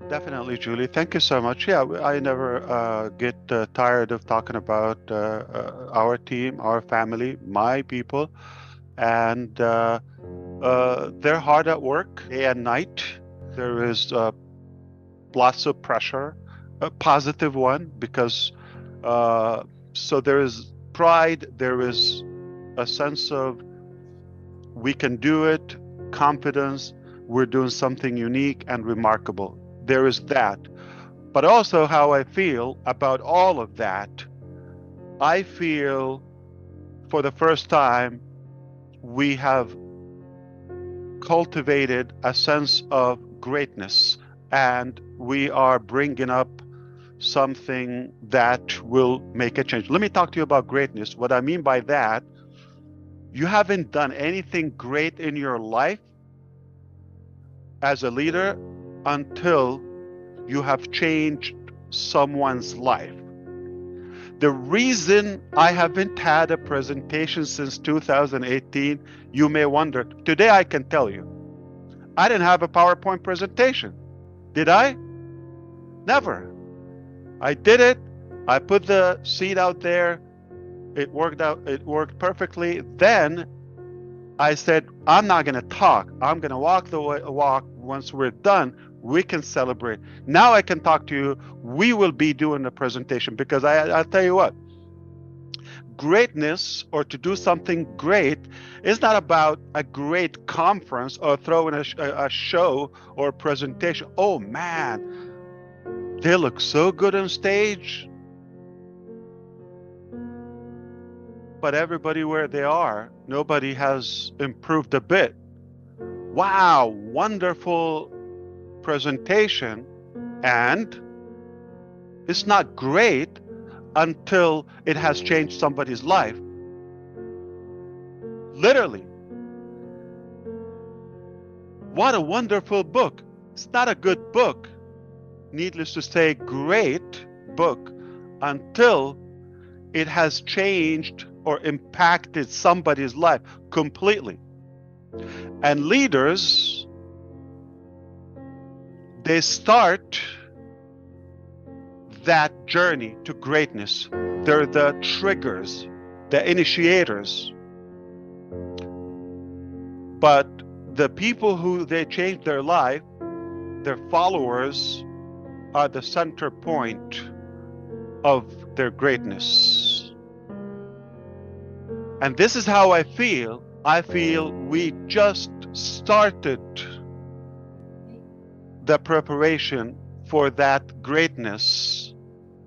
Definitely, Julie. Thank you so much. Yeah, I never get tired of talking about our team, our family, my people, and they're hard at work day and night. There is lots of pressure, a positive one, because uh, so there is pride, there is a sense of we can do it, confidence, we're doing something unique and remarkable. There is that. But also, how I feel about all of that, I feel for the first time we have cultivated a sense of greatness, and we are bringing up something that will make a change. Let me talk to you about greatness. What I mean by that, you haven't done anything great in your life as a leader until you have changed someone's life. The reason I haven't had a presentation since 2018, you may wonder. Today I can tell you, I didn't have a PowerPoint presentation. Did I? Never. I did it. I put the seed out there. It worked out. It worked perfectly. Then I said, I'm not going to talk. I'm going to walk the walk. Once we're done, we can celebrate. Now I can talk to you. We will be doing the presentation because I'll tell you what, greatness or to do something great is not about a great conference or throwing a show or a presentation. Oh man, they look so good on stage, but everybody where they are, nobody has improved a bit. Wow, wonderful presentation. And it's not great until it has changed somebody's life. Literally, what a wonderful book. It's not a good book, needless to say, great book, until it has changed or impacted somebody's life completely. And leaders, they start that journey to greatness. They're the triggers, the initiators. But the people who they change their life, their followers, are the center point of their greatness. And this is how I feel. I feel we just started the preparation for that greatness.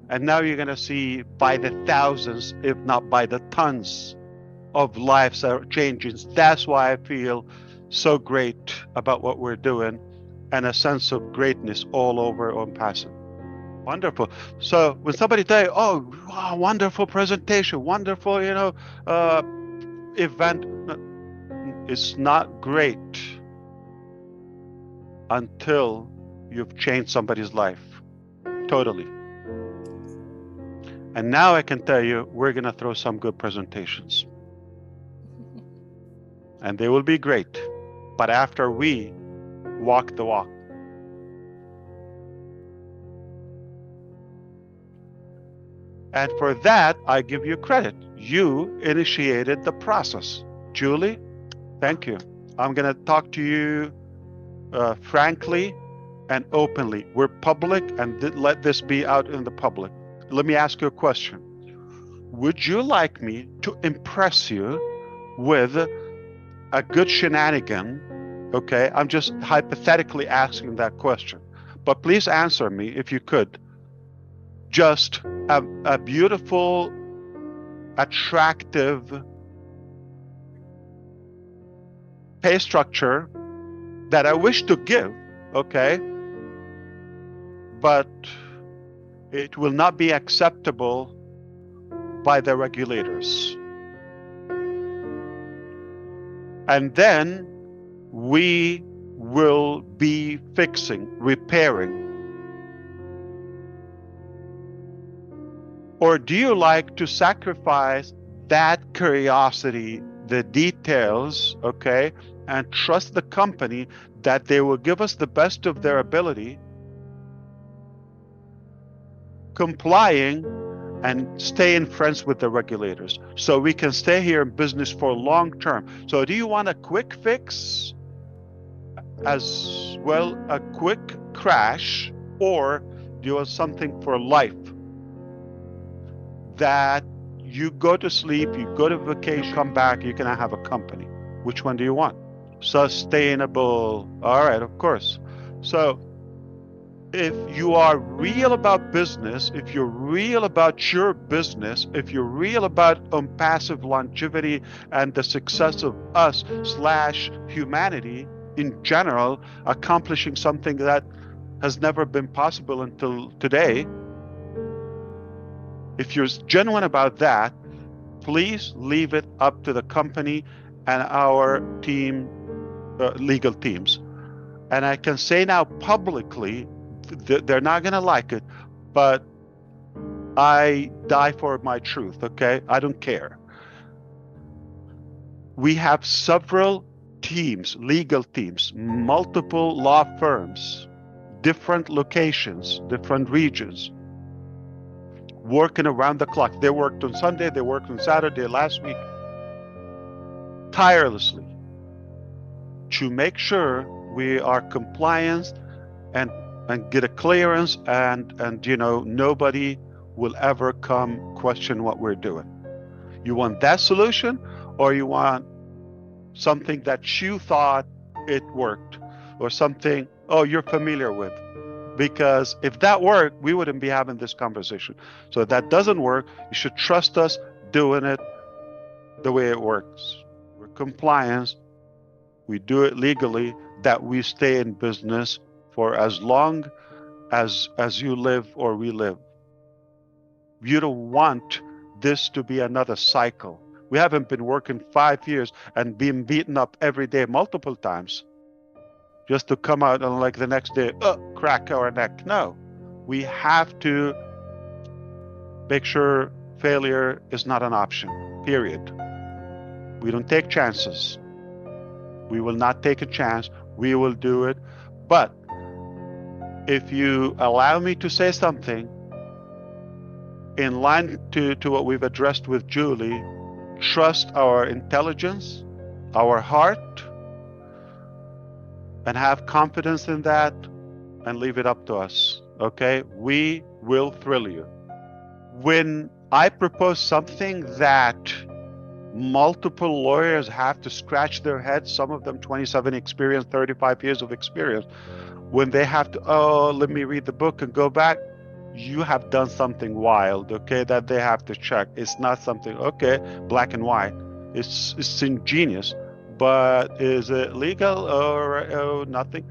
And now you're going to see by the thousands, if not by the tons, of lives are changing. That's why I feel so great about what we're doing and a sense of greatness all over ONPASSIVE. Wonderful. So when somebody tell you, oh, wow, wonderful presentation, wonderful, event, it's not great until you've changed somebody's life totally. And now I can tell you, we're going to throw some good presentations. And they will be great. But after we walk the walk. And for that, I give you credit. You initiated the process. Julie, thank you. I'm going to talk to you frankly and openly. We're public, and let this be out in the public. Let me ask you a question. Would you like me to impress you with a good shenanigan? Okay, I'm just hypothetically asking that question. But please answer me if you could. Just a beautiful, attractive pay structure that I wish to give, okay, but it will not be acceptable by the regulators. And then we will be fixing, repairing. Or do you like to sacrifice that curiosity, the details, okay, and trust the company that they will give us the best of their ability complying and staying friends with the regulators so we can stay here in business for long term. So do you want a quick fix as well, a quick crash, or do you want something for life that you go to sleep, you go to vacation, come back, you can have a company? Which one do you want? Sustainable. All right, of course. So if you are real about business, if you're real about your business, if you're real about passive longevity and the success of us slash humanity in general, accomplishing something that has never been possible until today, if you're genuine about that, please leave it up to the company and our team, legal teams. And I can say now publicly, they're not going to like it, but I die for my truth, okay? I don't care. We have several teams, legal teams, multiple law firms, different locations, different regions, working around the clock. They worked on Sunday, they worked on Saturday, last week, tirelessly to make sure we are compliant and get a clearance, and nobody will ever come question what we're doing. You want that solution, or you want something that you thought it worked, or something you're familiar with? Because if that worked, we wouldn't be having this conversation. So if that doesn't work, you should trust us doing it the way it works. We're compliant, we do it legally, that we stay in business for as long as you live or we live. You don't want this to be another cycle. We haven't been working 5 years and being beaten up every day multiple times just to come out and like the next day, crack our neck. No, we have to make sure failure is not an option, period. We don't take chances. We will not take a chance. We will do it. But if you allow me to say something in line to what we've addressed with Julie, trust our intelligence, our heart, and have confidence in that, and leave it up to us, okay? We will thrill you. When I propose something that multiple lawyers have to scratch their heads, some of them 27 experience, 35 years of experience, when they have to, let me read the book and go back, you have done something wild, okay, that they have to check. It's not something, okay, black and white. It's ingenious, but is it legal or nothing?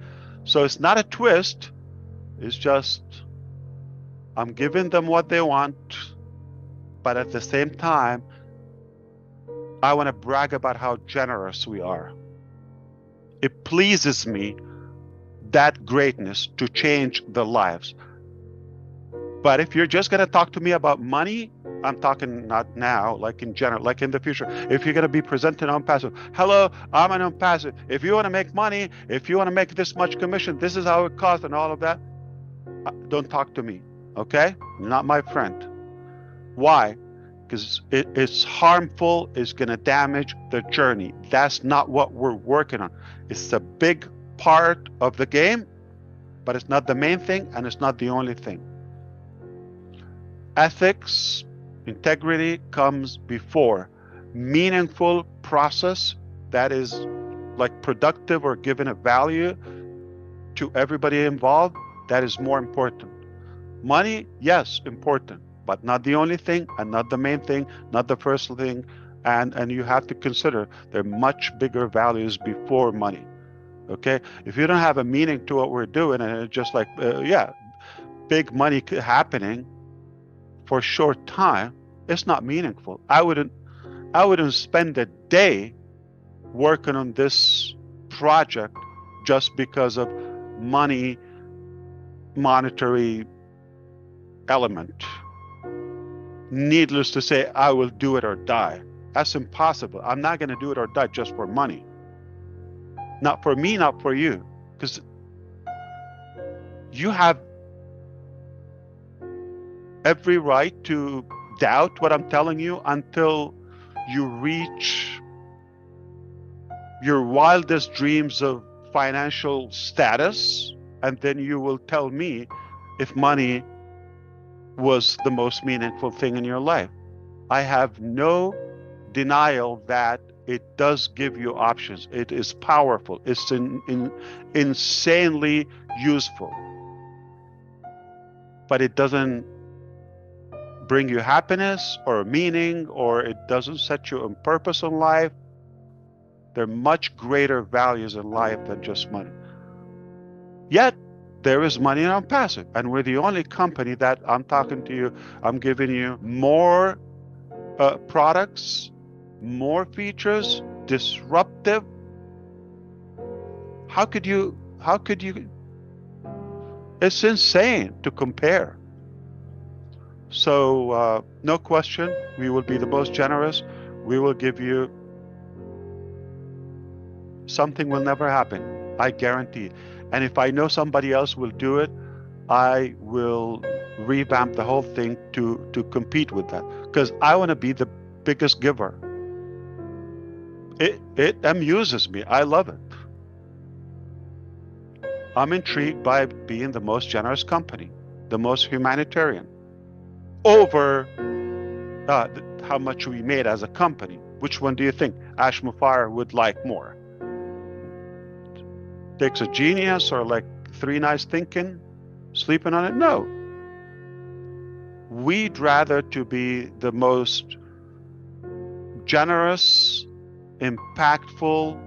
So it's not a twist. It's just, I'm giving them what they want, but at the same time, I want to brag about how generous we are. It pleases me, that greatness, to change the lives. But if you're just going to talk to me about money, I'm talking not now, like in general, like in the future. If you're going to be presenting on passive, hello, I'm an ONPASSIVE. If you want to make money, if you want to make this much commission, this is how it costs and all of that, don't talk to me, okay? Not my friend. Why? Because it's harmful, it's going to damage the journey. That's not what we're working on. It's a big part of the game, but it's not the main thing, and it's not the only thing. Ethics, integrity comes before. Meaningful process that is like productive or giving a value to everybody involved, that is more important. Money, yes, important, but not the only thing, and not the main thing, not the first thing. And you have to consider there are much bigger values before money. Okay, if you don't have a meaning to what we're doing, and it's just like big money happening for a short time, it's not meaningful. I wouldn't spend a day working on this project just because of money, monetary element. Needless to say, I will do it or die. That's impossible. I'm not going to do it or die just for money. Not for me, not for you. Because you have every right to doubt what I'm telling you until you reach your wildest dreams of financial status, and then you will tell me if money was the most meaningful thing in your life. I have no denial that it does give you options. It is powerful. It's insanely useful, but it doesn't bring you happiness or meaning, or it doesn't set you on purpose in life. There are much greater values in life than just money. Yet there is money in ONPASSIVE, and we're the only company that I'm talking to you. I'm giving you more products, more features, disruptive. How could you? It's insane to compare. So no question, we will be the most generous. We will give you something will never happen. I guarantee. And if I know somebody else will do it, I will revamp the whole thing to compete with that, because I want to be the biggest giver. It amuses me. I love it. I'm intrigued by being the most generous company, the most humanitarian, over how much we made as a company. Which one do you think Ash Mufareh would like more? Takes a genius or like 3 nights thinking, sleeping on it? No. We'd rather to be the most generous, impactful,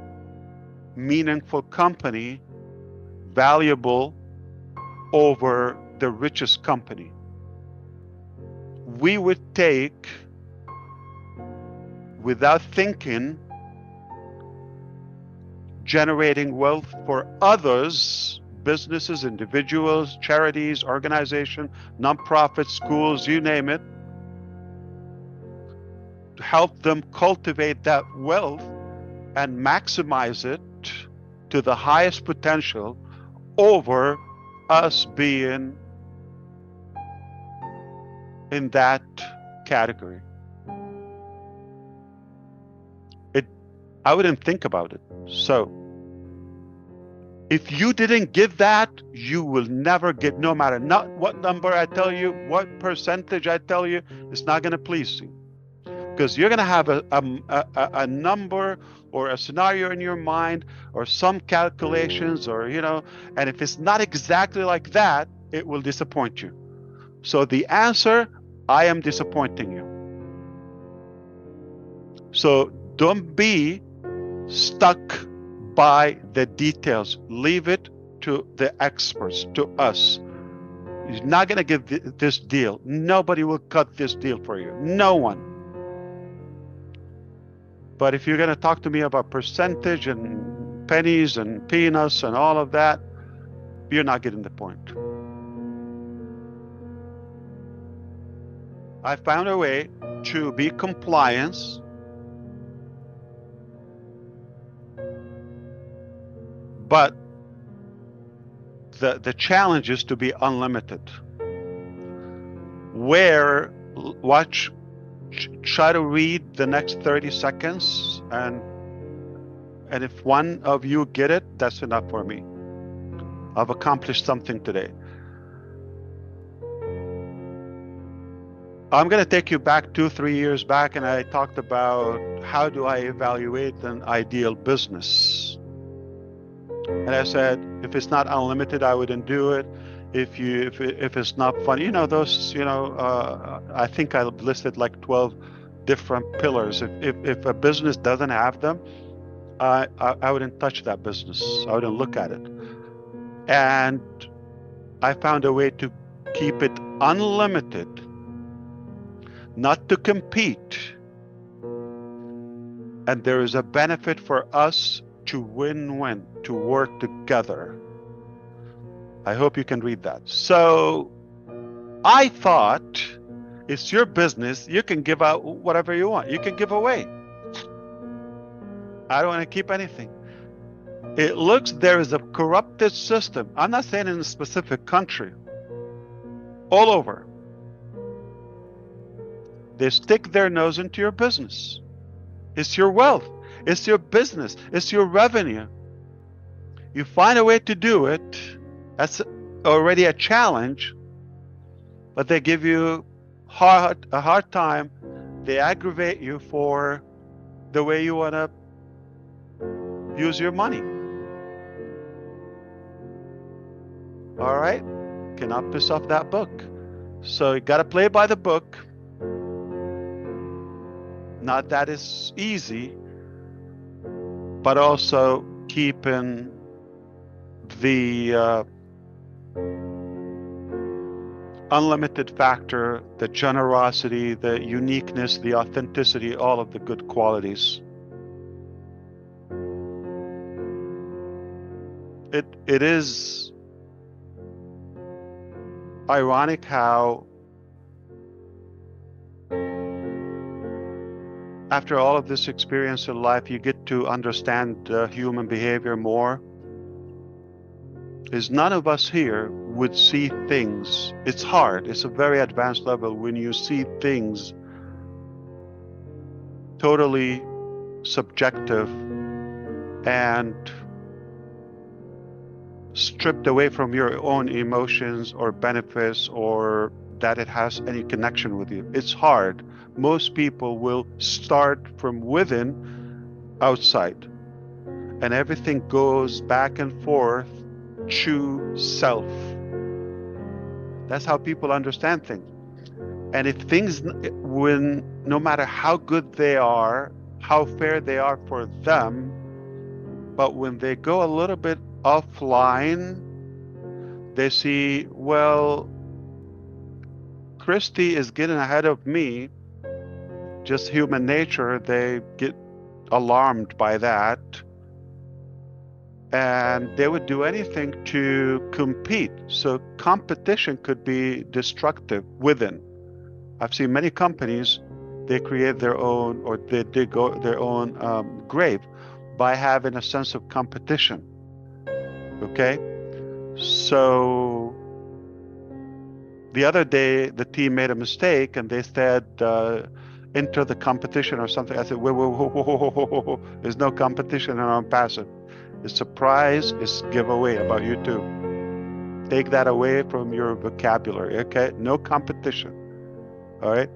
meaningful company, valuable over the richest company. We would take, without thinking, generating wealth for others, businesses, individuals, charities, organizations, nonprofits, schools, you name it, to help them cultivate that wealth and maximize it to the highest potential over us being in that category. I wouldn't think about it. So if you didn't give that, you will never get, no matter not what number I tell you, what percentage I tell you, it's not going to please you. Because you're going to have a number or a scenario in your mind or some calculations, or, and if it's not exactly like that, it will disappoint you. So the answer, I am disappointing you. So don't be stuck by the details. Leave it to the experts, to us. You're not going to give this deal. Nobody will cut this deal for you. No one. But if you're going to talk to me about percentage and pennies and peanuts and all of that, you're not getting the point. I found a way to be compliance, but the challenge is to be unlimited. Try to read the next 30 seconds, and if one of you get it, that's enough for me. I've accomplished something today. I'm going to take you back 2-3 years back, and I talked about how do I evaluate an ideal business. And I said, if it's not unlimited, I wouldn't do it. If it's not fun, I think I listed like 12 different pillars. If a business doesn't have them, I wouldn't touch that business. I wouldn't look at it. And I found a way to keep it unlimited, not to compete. And there is a benefit for us to win-win, to work together. I hope you can read that. So I thought, it's your business. You can give out whatever you want. You can give away. I don't want to keep anything. It looks there is a corrupted system. I'm not saying in a specific country. All over. They stick their nose into your business. It's your wealth. It's your business. It's your revenue. You find a way to do it. That's already a challenge, but they give you a hard time. They aggravate you for the way you want to use your money. All right? Cannot piss off that book. So you got to play by the book. Not that it's easy, but also keeping the unlimited factor, the generosity, the uniqueness, the authenticity, all of the good qualities. It is ironic how after all of this experience in life, you get to understand human behavior more. Is none of us here would see things. It's hard. It's a very advanced level when you see things totally subjective and stripped away from your own emotions or benefits or that it has any connection with you. It's hard. Most people will start from within, outside, and everything goes back and forth to self. That's how people understand things. And if things, when no matter how good they are, how fair they are for them, but when they go a little bit offline, they see, well, Christy is getting ahead of me. Just human nature, they get alarmed by that. And they would do anything to compete. So competition could be destructive within. I've seen many companies, they create their own, or they dig their own grave by having a sense of competition. Okay? So the other day, the team made a mistake and they said, enter the competition or something. I said, whoa, whoa, whoa, whoa, whoa, whoa, whoa, whoa. There's no competition in ONPASSIVE. The surprise is giveaway about you too. Take that away from your vocabulary, okay? No competition, all right?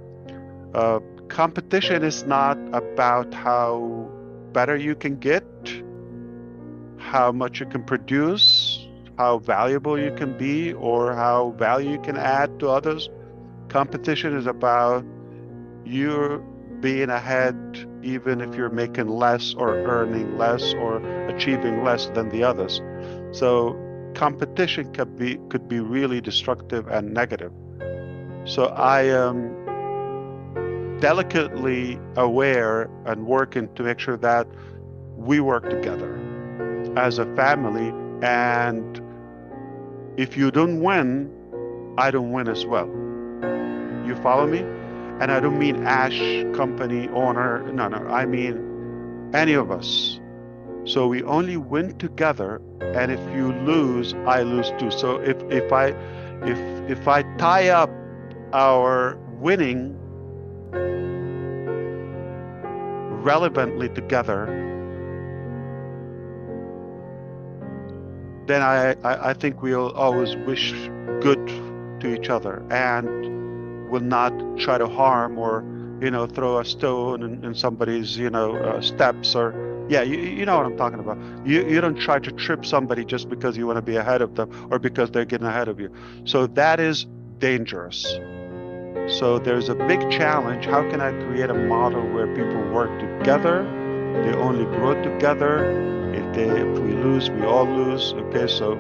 Competition is not about how better you can get, how much you can produce, how valuable you can be, or how value you can add to others. Competition is about you being ahead even if you're making less or earning less or achieving less than the others. So competition could be really destructive and negative. So I am delicately aware and working to make sure that we work together as a family. And if you don't win, I don't win as well. You follow me? And I don't mean Ash company owner. No, no. I mean any of us. So we only win together. And if you lose, I lose too. So if I tie up our winning relevantly together, then I think we'll always wish good to each other and will not try to harm or throw a stone in somebody's steps, or you know what I'm talking about. You don't try to trip somebody just because you want to be ahead of them or because they're getting ahead of you. So that is dangerous. So there's a big challenge. How can I create a model where people work together? They only grow together. If we lose, we all lose. Okay, so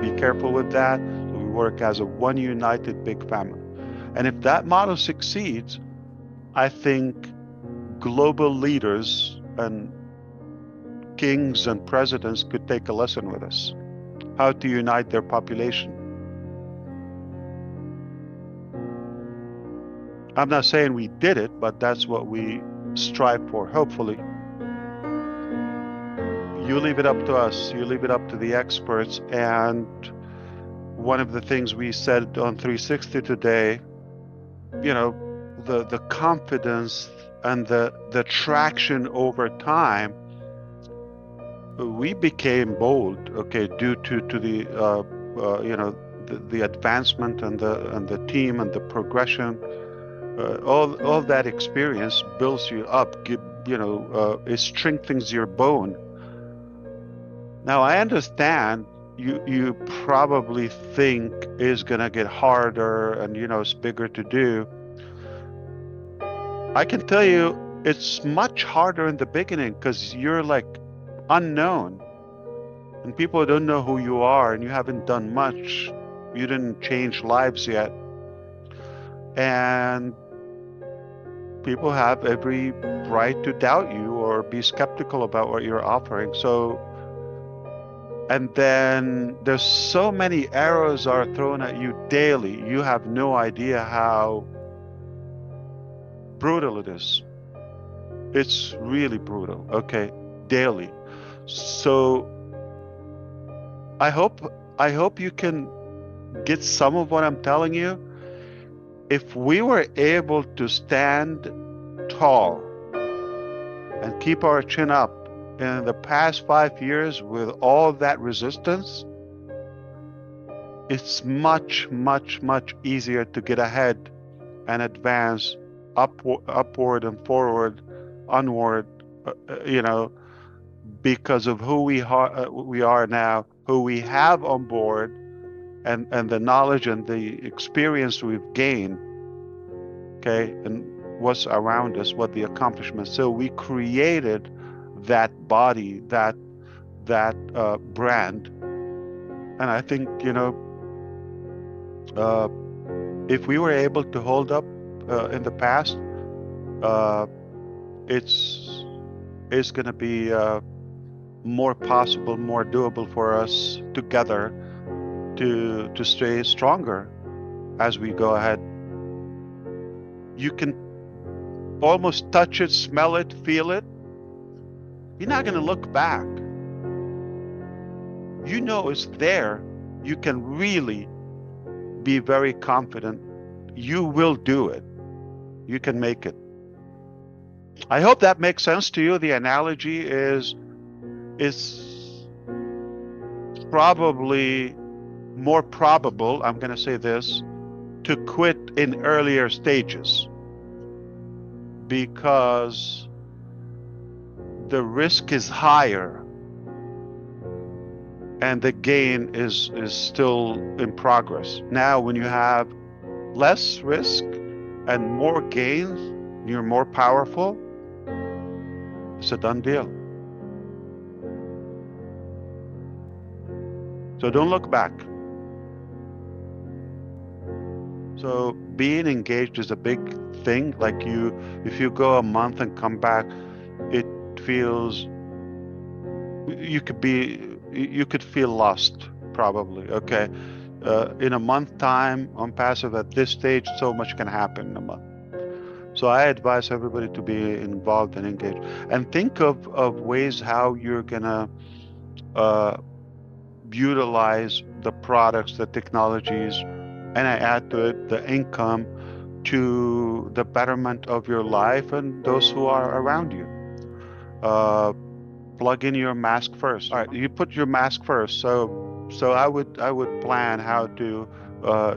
be careful with that. So we work as a one united big family. And if that model succeeds, I think global leaders and kings and presidents could take a lesson with us, how to unite their population. I'm not saying we did it, but that's what we strive for, hopefully. You leave it up to us. You leave it up to the experts. And one of the things we said on 360 today, the confidence and the traction over time, we became bold, okay, due to the the advancement and the team and the progression. All that experience builds you up, it strengthens your bone. Now I understand you probably think is gonna get harder and it's bigger to do. I can tell you it's much harder in the beginning because you're like unknown and people don't know who you are and you haven't done much. You didn't change lives yet. And people have every right to doubt you or be skeptical about what you're offering. So, and then there's so many arrows are thrown at you daily. You have no idea how brutal it is. It's really brutal. Okay. Daily. So I hope you can get some of what I'm telling you. If we were able to stand tall and keep our chin up in the past 5 years with all that resistance, it's much, much, much easier to get ahead and advance upward and forward, onward, because of who we are now, who we have on board, and the knowledge and the experience we've gained, okay, and what's around us, what the accomplishments. So we created that body, that brand, and I think uh, if we were able to hold up in the past, uh, it's it's going to be more possible, more doable for us together to stay stronger as we go ahead. You can almost touch it, smell it, feel it. You're not going to look back. You know it's there. You can really be very confident. You will do it. You can make it. I hope that makes sense to you. The analogy is probably more probable, I'm going to say this, to quit in earlier stages because the risk is higher and the gain is still in progress. Now, when you have less risk and more gains, you're more powerful, it's a done deal. So don't look back. So being engaged is a big thing. Like if you go a month and come back, it feels you could feel lost probably. Okay. In a month time on passive at this stage, so much can happen in a month. So I advise everybody to be involved and engaged and think of ways how you're gonna utilize the products, the technologies, and I add to it the income to the betterment of your life and those who are around you. Plug in your mask first. All right, you put your mask first. So I would plan how to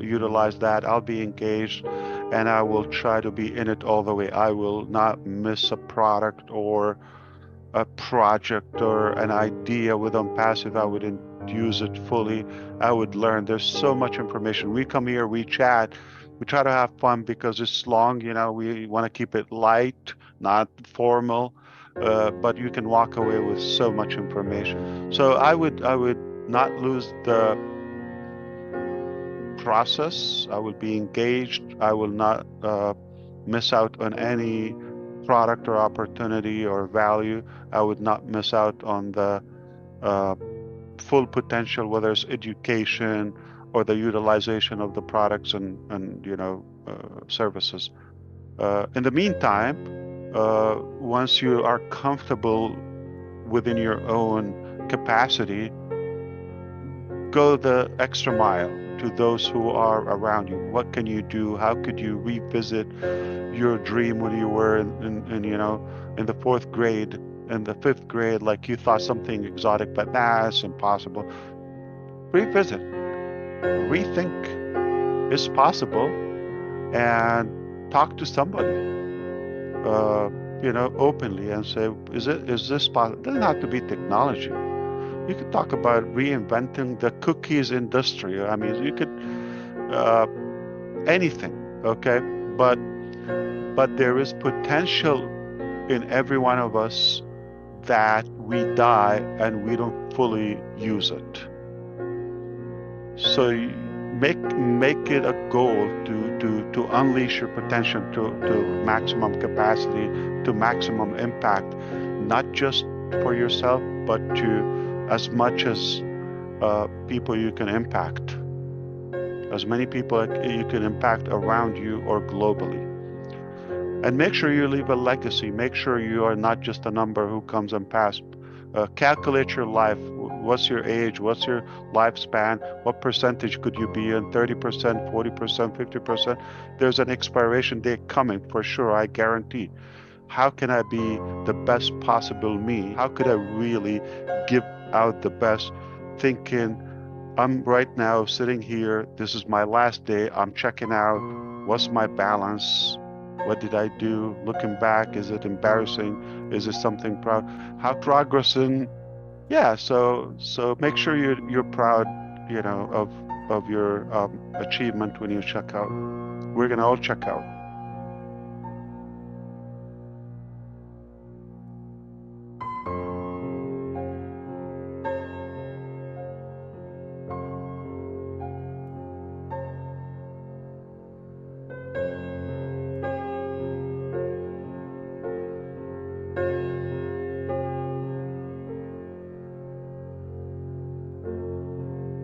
utilize that. I'll be engaged, and I will try to be in it all the way. I will not miss a product or a project or an idea with OnPassive. I would use it fully. I would learn. There's so much information. We come here, we chat, we try to have fun because it's long. We want to keep it light, not formal, but you can walk away with so much information. So I would not lose the process. I will be engaged. I will not miss out on any product or opportunity or value. I would not miss out on the uh, full potential, whether it's education or the utilization of the products and services. In the meantime, once you are comfortable within your own capacity, go the extra mile. to those who are around you. What can you do? How could you revisit your dream when you were in the fourth grade, in the fifth grade, like you thought something exotic, but it's impossible. Revisit, rethink. It's possible, and talk to somebody, uh, openly and say, is this possible? It doesn't have to be technology. You could talk about reinventing the cookies industry. I mean, you could uh, anything, okay? But there is potential in every one of us that we die and we don't fully use it. So make it a goal to unleash your potential to maximum capacity, to maximum impact, not just for yourself, but to as much as people you can impact, as many people you can impact around you or globally. And make sure you leave a legacy. Make sure you are not just a number who comes and passes. Calculate your life. What's your age? What's your lifespan? What percentage could you be in? 30%, 40%, 50%? There's an expiration date coming for sure, I guarantee. How can I be the best possible me? How could I really give out the best? Thinking, I'm right now sitting here. This is my last day. I'm checking out. What's my balance? What did I do? Looking back, is it embarrassing? Is it something proud? How progressing? Yeah. So make sure you're proud, of your achievement when you check out. We're gonna all check out.